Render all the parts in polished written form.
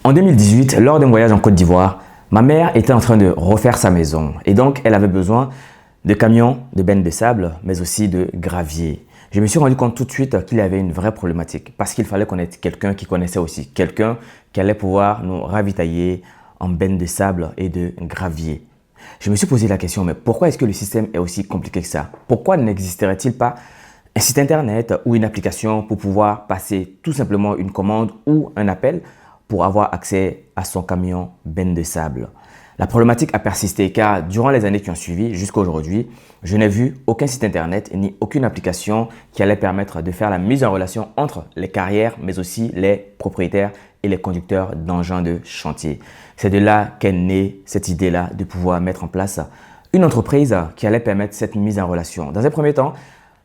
En 2018, lors d'un voyage en Côte d'Ivoire, ma mère était en train de refaire sa maison et donc elle avait besoin de camions, de bennes de sable, mais aussi de gravier. Je me suis rendu compte tout de suite qu'il y avait une vraie problématique parce qu'il fallait connaître quelqu'un qui connaissait aussi, quelqu'un qui allait pouvoir nous ravitailler en bennes de sable et de gravier. Je me suis posé la question, mais pourquoi est-ce que le système est aussi compliqué que ça? Pourquoi n'existerait-il pas un site internet ou une application pour pouvoir passer tout simplement une commande ou un appel pour avoir accès à son camion benne de sable? La problématique a persisté car durant les années qui ont suivi jusqu'à aujourd'hui, je n'ai vu aucun site internet ni aucune application qui allait permettre de faire la mise en relation entre les carrières mais aussi les propriétaires et les conducteurs d'engins de chantier. C'est de là qu'est née cette idée-là de pouvoir mettre en place une entreprise qui allait permettre cette mise en relation. Dans un premier temps,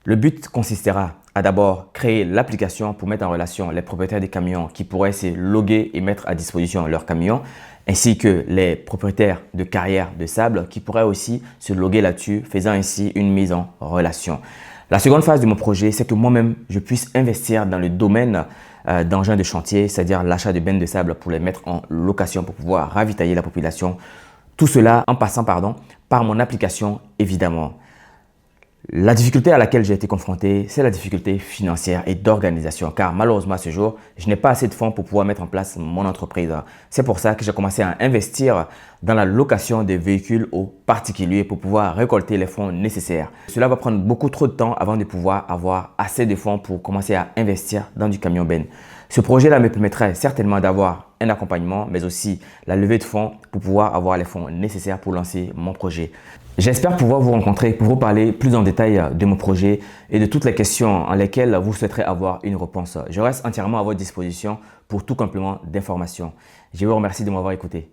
le but consistera à d'abord créer l'application pour mettre en relation les propriétaires des camions qui pourraient se loguer et mettre à disposition leurs camions, ainsi que les propriétaires de carrières de sable qui pourraient aussi se loguer là-dessus, faisant ainsi une mise en relation. La seconde phase de mon projet, c'est que moi-même, je puisse investir dans le domaine d'engins de chantier, c'est-à-dire l'achat de bennes de sable pour les mettre en location pour pouvoir ravitailler la population. Tout cela en passant par mon application, évidemment. La difficulté à laquelle j'ai été confronté, c'est la difficulté financière et d'organisation, car malheureusement à ce jour, je n'ai pas assez de fonds pour pouvoir mettre en place mon entreprise. C'est pour ça que j'ai commencé à investir dans la location des véhicules aux particuliers pour pouvoir récolter les fonds nécessaires. Cela va prendre beaucoup trop de temps avant de pouvoir avoir assez de fonds pour commencer à investir dans du camion benne. Ce projet-là me permettrait certainement d'avoir un accompagnement, mais aussi la levée de fonds pour pouvoir avoir les fonds nécessaires pour lancer mon projet. J'espère pouvoir vous rencontrer pour vous parler plus en détail de mon projet et de toutes les questions en lesquelles vous souhaiterez avoir une réponse. Je reste entièrement à votre disposition pour tout complément d'information. Je vous remercie de m'avoir écouté.